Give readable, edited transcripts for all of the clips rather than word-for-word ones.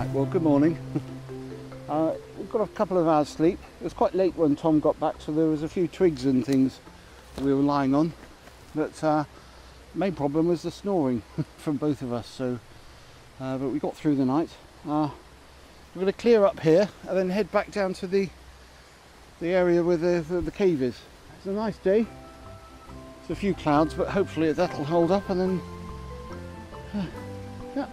Right, well, good morning. We've got a couple of hours sleep. It was quite late when Tom got back, so there was a few twigs and things we were lying on. But main problem was the snoring from both of us. So, but we got through the night. We're going to clear up here and then head back down to the area where the cave is. It's a nice day. There's a few clouds, but hopefully that'll hold up, and then yeah,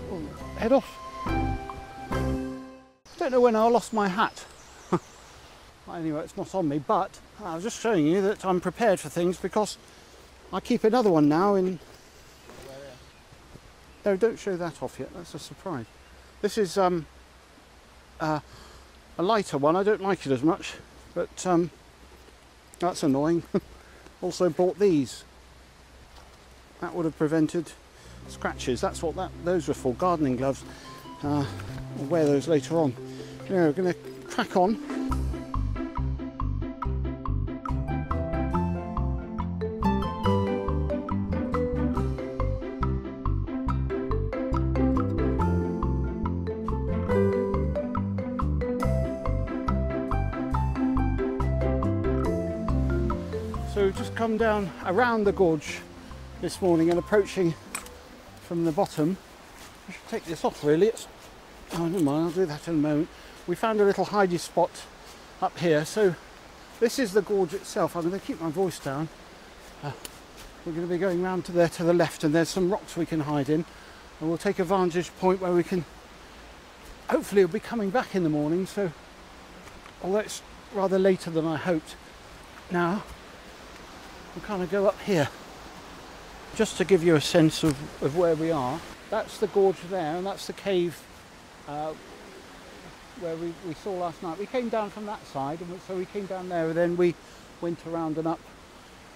we'll head off. I don't know when I lost my hat. Anyway, it's not on me, but I was just showing you that I'm prepared for things because I keep another one now in... No, don't show that off yet, that's a surprise. This is a lighter one. I don't like it as much, but that's annoying. Also bought these. That would have prevented scratches. That's what those were for, gardening gloves. I'll wear those later on. Anyway, we're going to crack on. So we've just come down around the gorge this morning and approaching from the bottom. I should take this off really. Oh, never mind, I'll do that in a moment. We found a little hidey spot up here. So this is the gorge itself. I'm going to keep my voice down. We're going to be going round to there to the left, and there's some rocks we can hide in. And we'll take a vantage point where we can... Hopefully we'll be coming back in the morning, so... Although it's rather later than I hoped. Now, we'll kind of go up here. Just to give you a sense of where we are. That's the gorge there, and that's the cave where we saw last night. We came down from that side, and so we came down there, and then we went around and up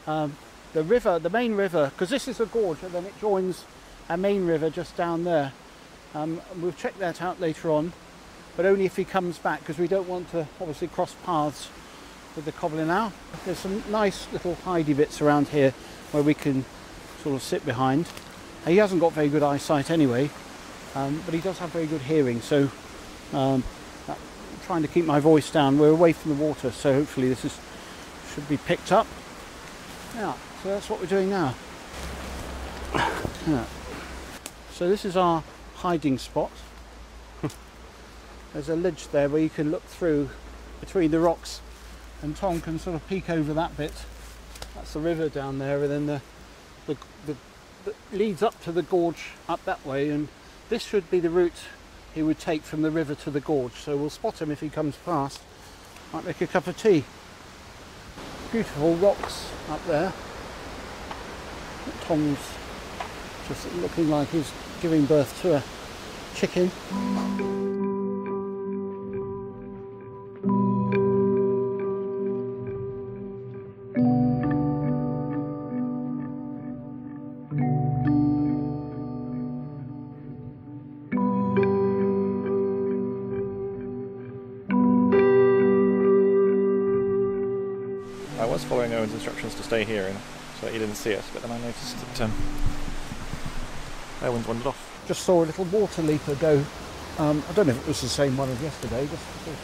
the river, the main river, because this is a gorge, and then it joins a main river just down there. We'll check that out later on, but only if he comes back, because we don't want to obviously cross paths with the Gobelin now. There's some nice little hidey bits around here where we can sort of sit behind. He hasn't got very good eyesight anyway, but he does have very good hearing, so I'm trying to keep my voice down. We're away from the water, so hopefully this should be picked up. Yeah, so that's what we're doing now. Yeah. So this is our hiding spot. There's a ledge there where you can look through between the rocks, and Tom can sort of peek over that bit. That's the river down there, and then the leads up to the gorge up that way, and this should be the route he would take from the river to the gorge. So we'll spot him if he comes past. Might make a cup of tea. Beautiful rocks up there. Tom's just looking like he's giving birth to a chicken. I was following Owen's instructions to stay here so that he didn't see us, but then I noticed that Owen's wandered off. Just saw a little water leaper go. I don't know if it was the same one as yesterday, just sort of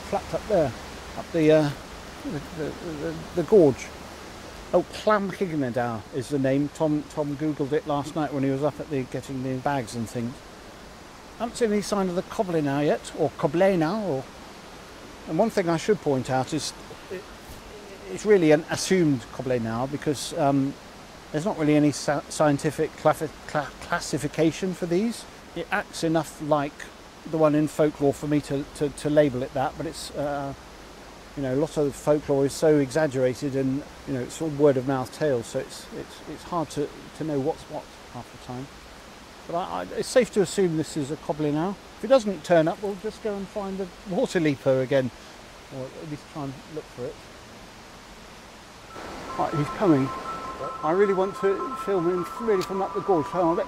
flapped up there, up the gorge. Oh, Clamhignadau is the name. Tom googled it last night when he was up at getting the bags and things. I haven't seen any sign of the Gobelin yet, or Gobelin. And one thing I should point out is it's really an assumed Gobelin because there's not really any scientific classification for these. It acts enough like the one in folklore for me to label it that, but it's you know, a lot of folklore is so exaggerated, and you know, it's all word of mouth tales, so it's hard to know what's what half the time. But it's safe to assume this is a Gobelin now. If it doesn't turn up, we'll just go and find the water leaper again, or at least try and look for it. Right, he's coming. I really want to film him really from up the gorge, so I'll let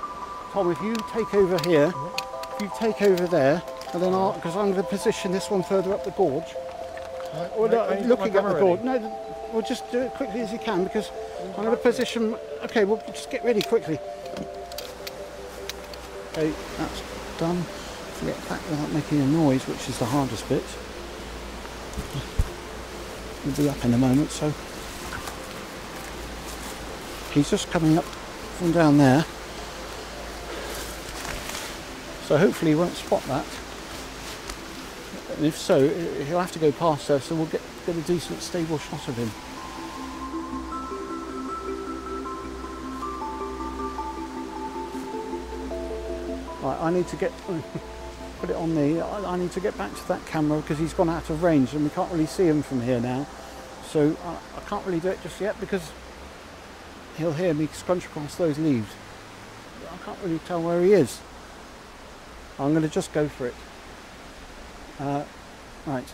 Tom, if you take over here, if you take over there, and then because I'm going to position this one further up the gorge. Right, or looking at the gorge. No, we'll just do it quickly as you can, because I'm going to position. Okay, we'll just get ready quickly. Okay, that's done. to get back without making a noise, which is the hardest bit. He'll be up in a moment, so he's just coming up from down there, so hopefully he won't spot that, and if so he'll have to go past there, so we'll get a decent stable shot of him. Right, I need to get put it on the I need to get back to that camera because he's gone out of range and we can't really see him from here now, so I can't really do it just yet because he'll hear me scrunch across those leaves. I can't really tell where he is. I'm going to just go for it. Right.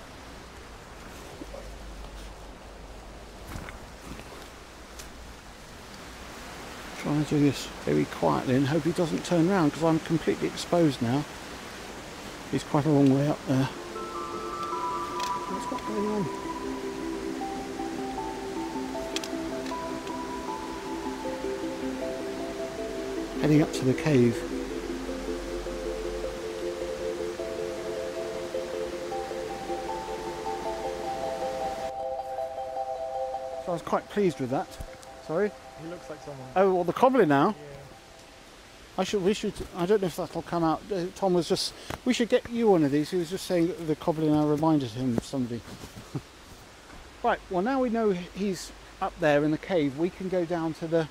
Trying to do this very quietly and hope he doesn't turn around because I'm completely exposed now. He's quite a long way up there. What's going on? Heading up to the cave. So I was quite pleased with that. Sorry? He looks like someone. Oh, well, the Gobelin now? Yeah. We should, I don't know if that'll come out. Tom was just, we should get you one of these. He was just saying that the Gobelin now reminded him of somebody. Right, well now we know he's up there in the cave, we can go down to the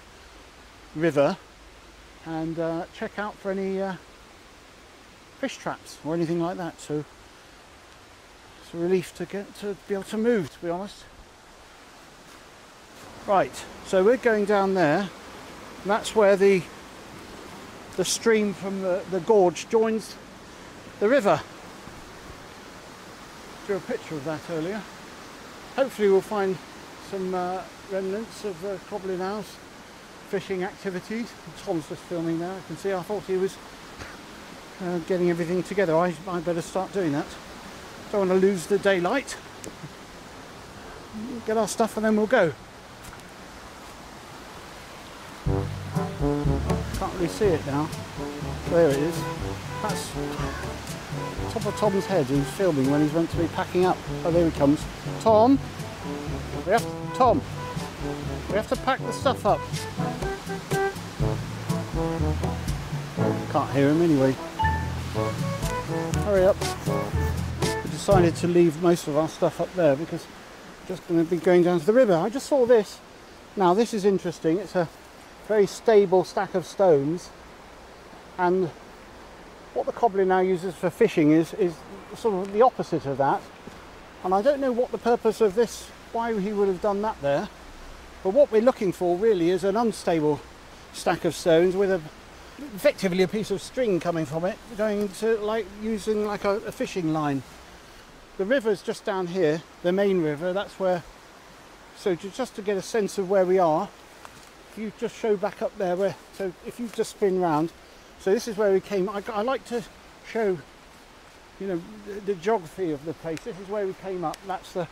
river and check out for any fish traps or anything like that. So it's a relief to be able to move, to be honest. Right, so we're going down there. That's where the stream from the gorge joins the river. Drew a picture of that earlier. Hopefully we'll find some remnants of Gobelin owls fishing activities. Tom's just filming now. I can see. I thought he was getting everything together. I better start doing that. Don't want to lose the daylight. Get our stuff and then we'll go. Can't really see it now. There it is. That's top of Tom's head who's filming when he's meant to be packing up. Oh, there he comes. Tom, we have to pack the stuff up. Can't hear him anyway. Hurry up. We decided to leave most of our stuff up there because we're just going to be going down to the river. I just saw this. Now this is interesting. It's a very stable stack of stones, and what the Gobelin now uses for fishing is sort of the opposite of that, and I don't know what the purpose of this, why he would have done that there, but what we're looking for really is an unstable stack of stones with effectively a piece of string coming from it going to using like a fishing line. The river's just down here, the main river, that's where, so just to get a sense of where we are, if you just show back up there, so if you just spin round, so this is where we came. I like to show, you know, the geography of the place. This is where we came up. That's the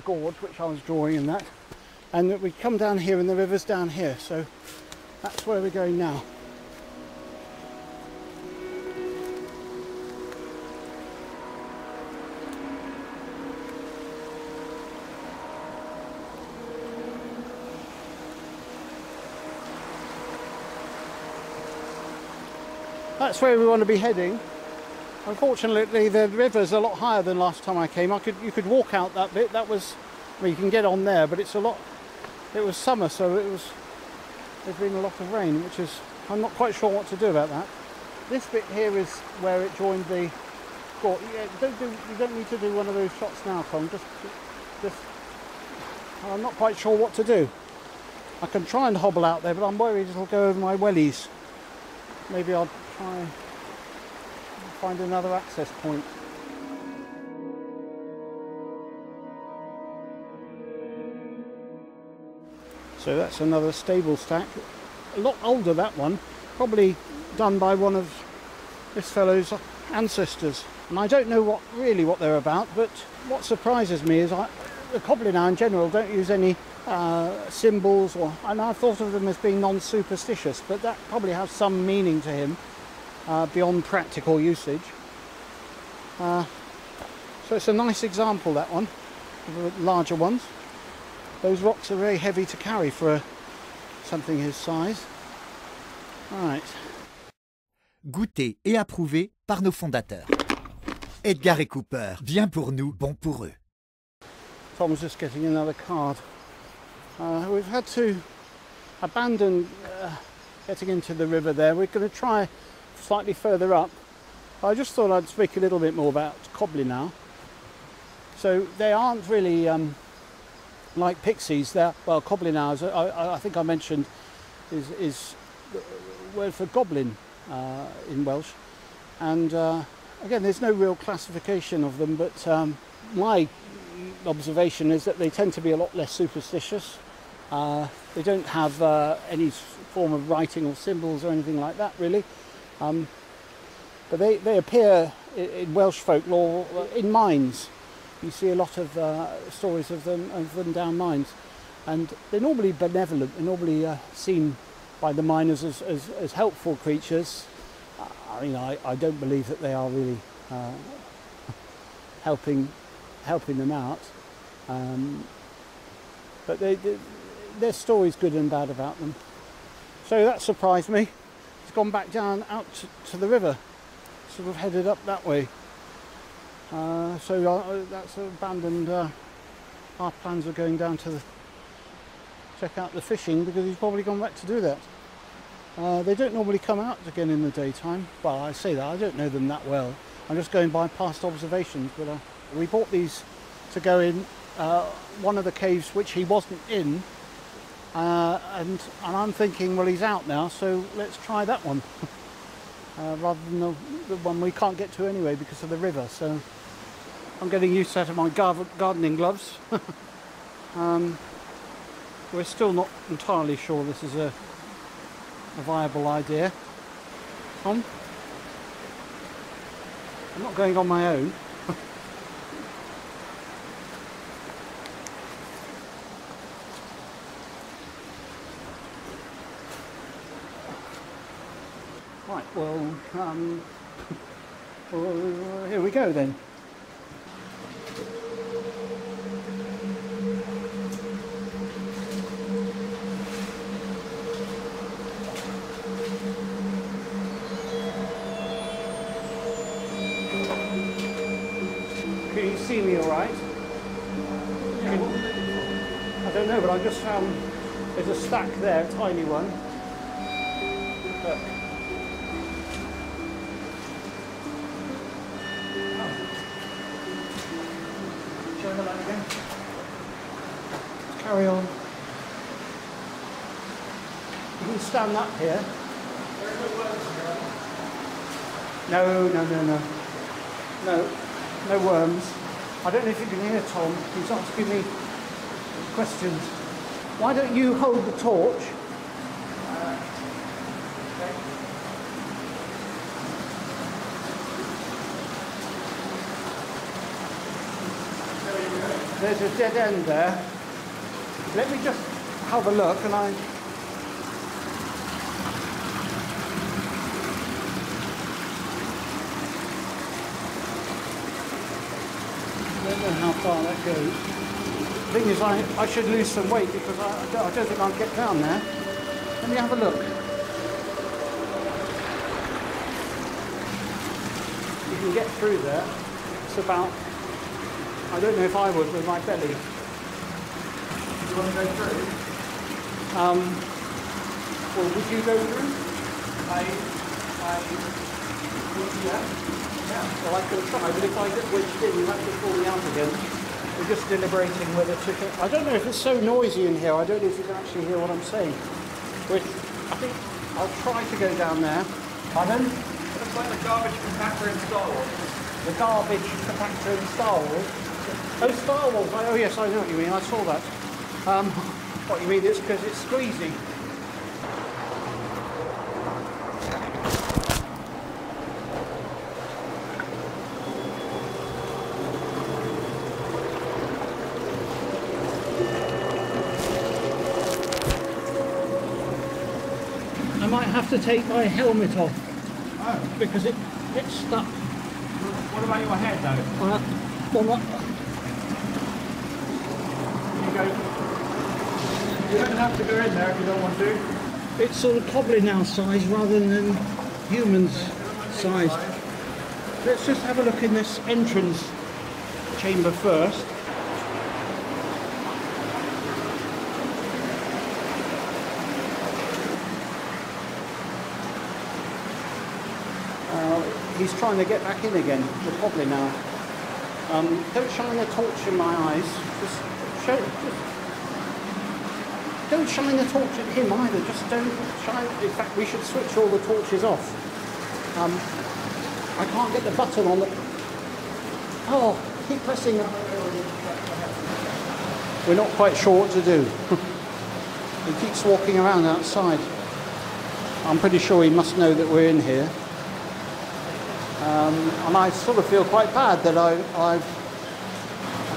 gorge which I was drawing in that, and we come down here and the river's down here. So that's where we're going now. That's where we want to be heading. Unfortunately, the river's a lot higher than last time I came. You could walk out that bit. That was, well, you can get on there, but it's a lot. It was summer, so there's been a lot of rain, which is, I'm not quite sure what to do about that. This bit here is where it joined the gorge. Yeah, you don't need to do one of those shots now, Tom. Just. I'm not quite sure what to do. I can try and hobble out there, but I'm worried it'll go over my wellies. Maybe I'll try and find another access point. So that's another stable stack. A lot older, that one. Probably done by one of this fellow's ancestors. And I don't know really what they're about, but what surprises me is the Gobelin now in general don't use any symbols, and I thought of them as being non-superstitious, but that probably has some meaning to him beyond practical usage. So it's a nice example, that one, of the larger ones. Those rocks are very heavy to carry for something his size. Right. Goûté et approuvé par nos fondateurs. Edgar et Cooper, bien pour nous, bon pour eux. Tom's just getting another card. We've had to abandon getting into the river there. We're going to try slightly further up. I just thought I'd speak a little bit more about Gobelin now. So they aren't really like pixies. They're, well, Gobelin, I think I mentioned, is the word for goblin in Welsh. And again, there's no real classification of them, but my observation is that they tend to be a lot less superstitious. They don't have any form of writing or symbols or anything like that, really. But they appear in Welsh folklore in mines. You see a lot of stories of them down mines, and they're normally benevolent. They're normally seen by the miners as helpful creatures. I mean, I don't believe that they are really helping them out. But there's stories good and bad about them. So that surprised me. It's gone back down out to the river, sort of headed up that way. So that's abandoned our plans of going down to check out the fishing, because he's probably gone back to do that. They don't normally come out again in the daytime. Well, I say that, I don't know them that well. I'm just going by past observations, but we bought these to go in one of the caves which he wasn't in, and I'm thinking, well, he's out now, so let's try that one. Rather than the one we can't get to anyway because of the river. So I'm getting used to my gardening gloves. We're still not entirely sure this is a viable idea. Tom? I'm not going on my own. Right, well, well, here we go then. Can you see me all right? I don't know, but I just found there's a stack there, a tiny one. Look. Again. Carry on. You can stand up here. There are no worms here. No worms. I don't know if you can hear Tom. He's asking me questions. Why don't you hold the torch? Okay. There's a dead end there. Let me just have a look, and I don't know how far that goes. The thing is, I should lose some weight, because I don't think I'll get down there. Let me have a look. You can get through there. It's about, I don't know if I would with my belly. You want to go through? Well, would you go through? Yeah. Well, I can try, but if I get wedged in, you have to pull me out again. We're just deliberating whether to... I don't know if it's so noisy in here. I don't know if you can actually hear what I'm saying. But I think I'll try to go down there. Pardon? It looks like the garbage compactor in Star Wars. The garbage compactor in Star Wars? Oh, Star Wars. Oh, yes, I know what you mean. I saw that. What you mean is because it's squeezy. I might have to take my helmet off because it gets stuck. What about your head though? Well, You don't have to go in there if you don't want to. it's sort of Gobelin now size rather than humans size. Let's just have a look in this entrance chamber first. He's trying to get back in again, the Gobelin now. Don't shine a torch in my eyes. Don't shine a torch at him either. Just don't shine. In fact, we should switch all the torches off. I can't get the button on the. Oh, keep pressing. We're not quite sure what to do. He keeps walking around outside. I'm pretty sure he must know that we're in here. And I sort of feel quite bad that I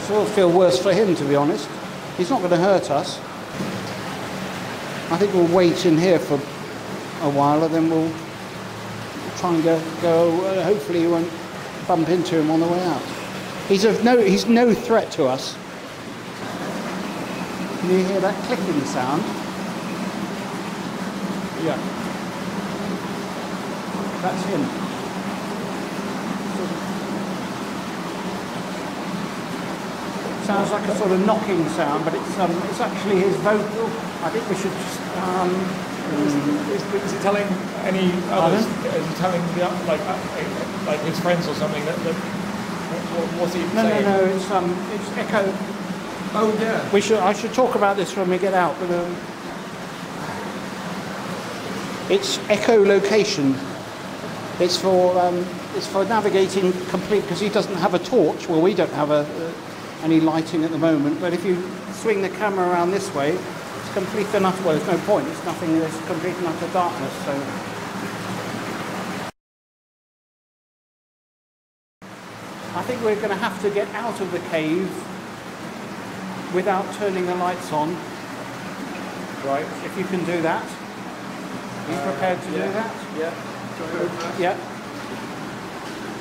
sort of feel worse for him, to be honest. He's not going to hurt us. I think we'll wait in here for a while and then we'll try and go hopefully we won't bump into him on the way out. He's no threat to us. Can you hear that clicking sound? Yeah. That's him. Sounds like a sort of knocking sound, but it's actually his vocal. I think we should just. Is he telling any others? Is he telling like his friends or something that what's he saying? No. It's echo. Oh yeah. I should talk about this when we get out, but it's echolocation. It's for navigating complete because he doesn't have a torch. Well, we don't have any lighting at the moment, but if you swing the camera around this way, it's complete and utter, well, there's no point, it's nothing, there's complete and utter darkness, so. I think we're going to have to get out of the cave without turning the lights on. Right. If you can do that. Are you prepared to do that? Yeah. Yeah.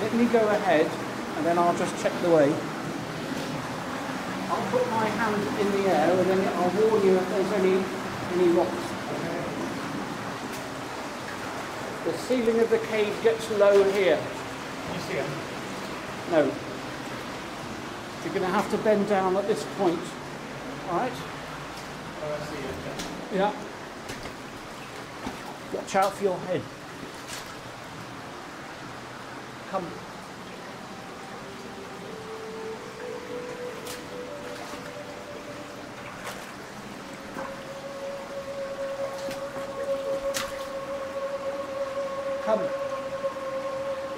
Let me go ahead and then I'll just check the way. I'll put my hand in the air and then I'll warn you if there's any rocks. The ceiling of the cave gets low here. Can you see him? No. You're going to have to bend down at this point. Alright? Oh, I see it. Yeah. Watch out for your head. Come. Come.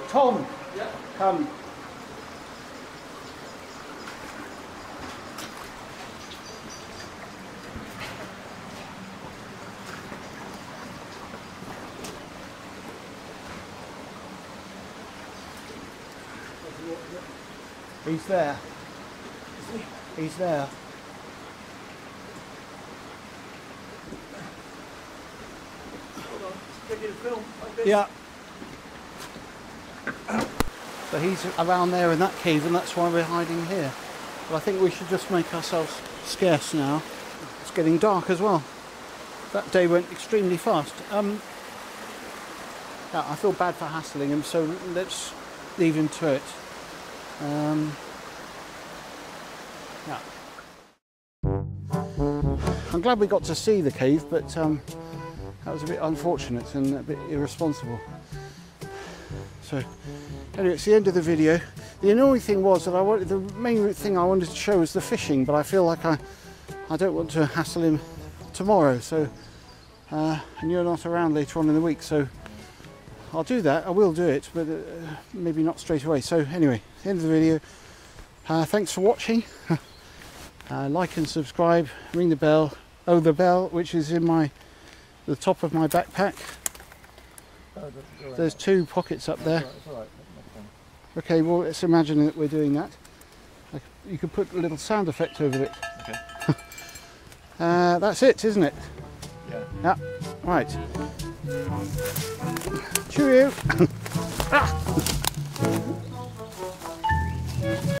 Tom. Yeah. Come. He's there. He's there. Hold on. Take it film like this. Yeah. So he's around there in that cave and that's why we're hiding here. But I think we should just make ourselves scarce now. It's getting dark as well. That day went extremely fast. Yeah, I feel bad for hassling him, so let's leave him to it. Yeah. I'm glad we got to see the cave, but that was a bit unfortunate and a bit irresponsible. So anyway, it's the end of the video. The annoying thing was that the main thing I wanted to show was the fishing, but I feel like I don't want to hassle him tomorrow. So and you're not around later on in the week, so I'll do that. I will do it, but maybe not straight away. So anyway, end of the video. Thanks for watching. Like and subscribe. Ring the bell. Oh, the bell, which is in the top of my backpack. There's 2 pockets up there. Okay, well, let's imagine that we're doing that. You could put a little sound effect over it. Okay. That's it, isn't it? Yeah. Yeah. Right. Cheerio. Ah.